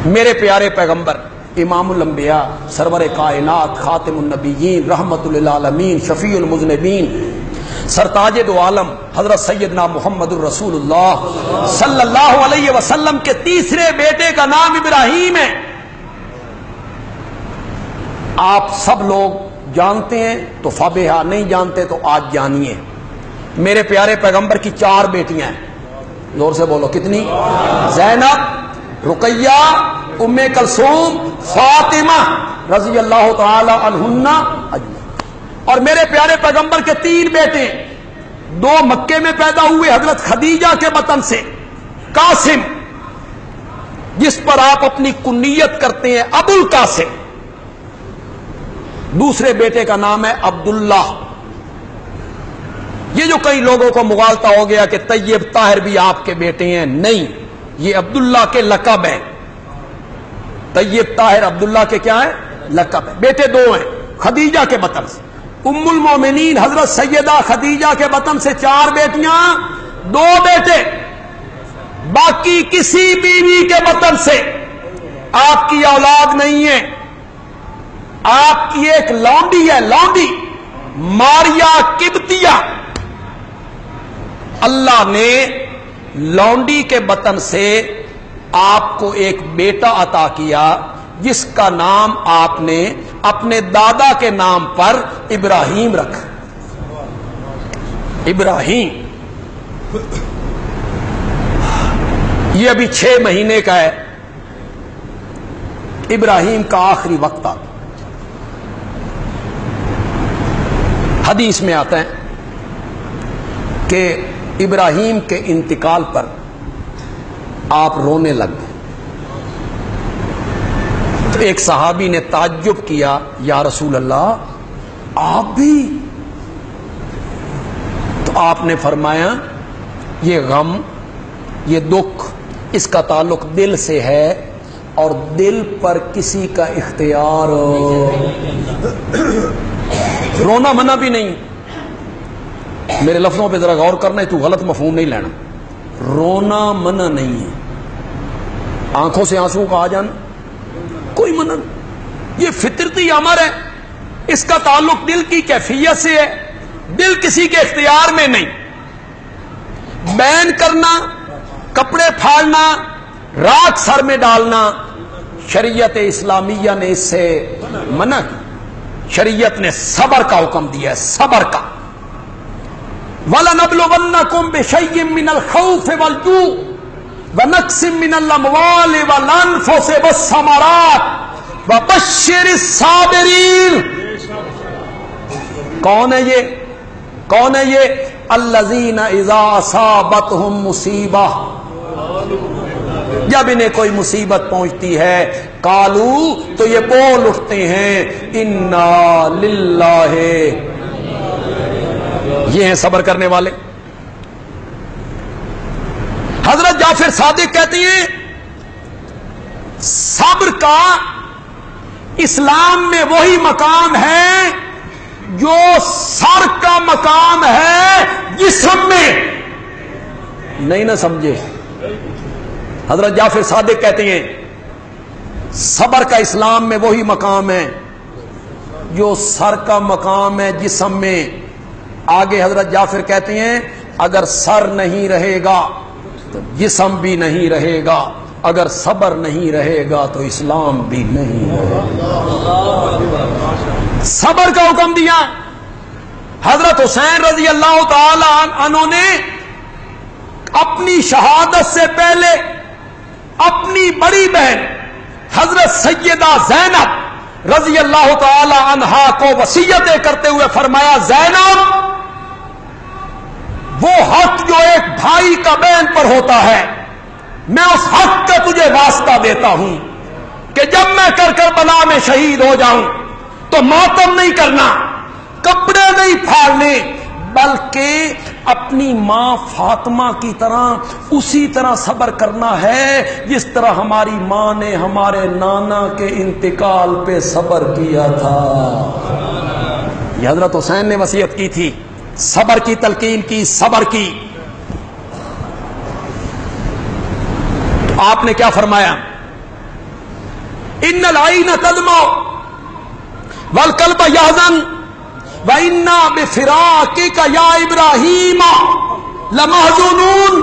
میرے پیارے پیغمبر امام الانبیاء، سرور کائنات، خاتم النبیین، رحمت للعالمین، شفیع المذنبین، سرتاج دو عالم حضرت سیدنا محمد الرسول اللہ صلی اللہ علیہ وسلم کے تیسرے بیٹے کا نام ابراہیم ہے۔ آپ سب لوگ جانتے ہیں تو فبہا، نہیں جانتے تو آج جانیے۔ میرے پیارے پیغمبر کی 4 بیٹیاں ہیں، زور سے بولو کتنی؟ زینب، رقیہ، ام کلثوم، فاطمہ رضی اللہ تعالی عنہن اجمعین۔ اور میرے پیارے پیغمبر کے 3 بیٹے، 2 مکے میں پیدا ہوئے حضرت خدیجہ کے بطن سے، قاسم جس پر آپ اپنی کنیت کرتے ہیں ابو القاسم، دوسرے بیٹے کا نام ہے عبداللہ۔ یہ جو کئی لوگوں کو مغالطہ ہو گیا کہ طیب طاہر بھی آپ کے بیٹے ہیں، نہیں، یہ عبداللہ کے لقب ہیں۔ طیب طاہر عبداللہ کے کیا ہے؟ لقب ہے۔ بیٹے 2 ہیں خدیجہ کے بطن سے، ام المومنین حضرت سیدہ خدیجہ کے بطن سے 4 بیٹیاں، 2 بیٹے۔ باقی کسی بیوی کے بطن سے آپ کی اولاد نہیں ہے۔ آپ کی ایک لونڈی ہے، لونڈی ماریا قبطیہ، اللہ نے لونڈی کے بطن سے آپ کو ایک بیٹا عطا کیا جس کا نام آپ نے اپنے دادا کے نام پر ابراہیم رکھا۔ ابراہیم یہ ابھی 6 مہینے کا ہے۔ ابراہیم کا آخری وقت آتا، حدیث میں آتا ہے کہ ابراہیم کے انتقال پر آپ رونے لگ گئے۔ تو ایک صحابی نے تعجب کیا، یا رسول اللہ آپ بھی؟ تو آپ نے فرمایا یہ غم، یہ دکھ، اس کا تعلق دل سے ہے اور دل پر کسی کا اختیار، رونا منع بھی نہیں۔ میرے لفظوں پہ ذرا غور کرنا ہے، تو غلط مفہوم نہیں لینا۔ رونا منع نہیں ہے، آنکھوں سے آنسو کا آ جانا کوئی منع نہیں، یہ فطرتی امر ہے۔ اس کا تعلق دل کی کیفیت سے ہے، دل کسی کے اختیار میں نہیں۔ بین کرنا، کپڑے پھاڑنا، راکھ سر میں ڈالنا، شریعت اسلامیہ نے اس سے منع کی۔ شریعت نے صبر کا حکم دیا ہے، صبر کا۔ وَلَنَبْلُوَنَّكُمْ بِشَيْءٍ مِّنَ الْخَوْفِ وَالْجُوعِ وَنَقْصٍ مِّنَ الْأَمْوَالِ وَالْأَنفُسِ وَالثَّمَرَاتِ وَبَشِّرِ الصَّابِرِينَ۔ کون ہے یہ؟ کون ہے یہ؟ الَّذِينَ إِذَا أَصَابَتْهُمْ مُصِیبَةٌ، جب انہیں کوئی مصیبت پہنچتی ہے، قالو تو یہ بول اٹھتے ہیں انا للہ، یہ ہیں صبر کرنے والے۔ حضرت جعفر صادق کہتے ہیں صبر کا اسلام میں وہی مقام ہے جو سر کا مقام ہے جسم میں۔ نہیں نہ سمجھے؟ حضرت جعفر صادق کہتے ہیں صبر کا اسلام میں وہی مقام ہے جو سر کا مقام ہے جسم میں۔ آگے حضرت جعفر کہتے ہیں اگر سر نہیں رہے گا تو جسم بھی نہیں رہے گا، اگر صبر نہیں رہے گا تو اسلام بھی نہیں رہے گا۔ صبر کا حکم دیا۔ حضرت حسین رضی اللہ تعالی عنہ نے اپنی شہادت سے پہلے اپنی بڑی بہن حضرت سیدہ زینب رضی اللہ تعالی عنہا کو وصیتیں کرتے ہوئے فرمایا، زینب وہ حق جو ایک بھائی کا بہن پر ہوتا ہے، میں اس حق کا تجھے واسطہ دیتا ہوں کہ جب میں کربلا میں شہید ہو جاؤں تو ماتم نہیں کرنا، کپڑے نہیں پھاڑنے، بلکہ اپنی ماں فاطمہ کی طرح اسی طرح صبر کرنا ہے جس طرح ہماری ماں نے ہمارے نانا کے انتقال پہ صبر کیا تھا۔ یہ حضرت حسین نے وصیت کی تھی، صبر کی تلقین کی، صبر کی۔ تو آپ نے کیا فرمایا؟ ان العین تدمع والقلب یحزن وَإِنَّا بِفِرَاقِكَ يَا إِبْرَاهِيمَ لَمَحْزُونُونَ.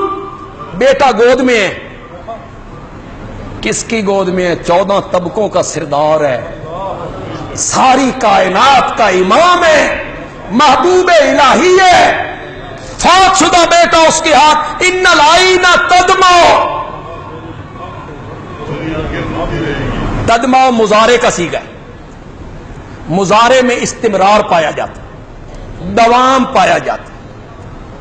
بیٹا گود میں ہے. کس کی گود میں ہے؟ 14 طبقوں کا سردار ہے، ساری کائنات کا امام ہے، محبوب الہی ہے، فوت شدہ بیٹا اس کے ہاتھ. ان العین تدمع. تدمع مضارع کا صیغہ ہے. مضارع میں استمرار پایا جاتا، دوام پایا جاتا.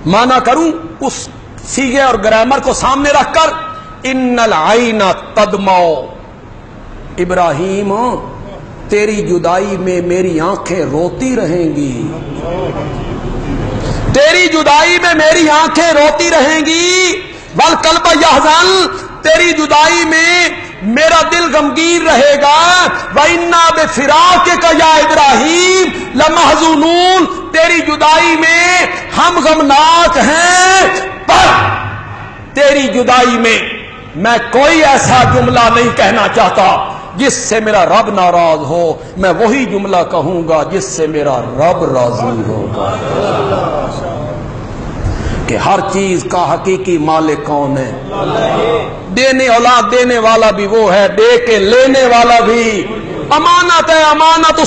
مانا کروں اس صیغے اور گرامر کو سامنے رکھ کر، ان العین تدمع. ابراہیم تیری جدائی میں میری آنکھیں روتی رہیں گی، تیری جدائی میں میری آنکھیں روتی رہیں گی. والقلب یحزن. تیری جدائی میں میرا دل غمگین رہے گا. وَإِنَّا بِفِرَاقِكَ يَا إِبْرَاهِيمَ لَمَحْزُونُونَ. تیری جدائی میں ہم غمناک ہیں، پر تیری جدائی میں میں کوئی ایسا جملہ نہیں کہنا چاہتا جس سے میرا رب ناراض ہو. میں وہی جملہ کہوں گا جس سے میرا رب راضی ہوگا. کہ ہر چیز کا حقیقی مالک کون ہے؟ دینے اولاد دینے والا بھی وہ ہے، دے کے لینے والا بھی. امانت ہے، امانت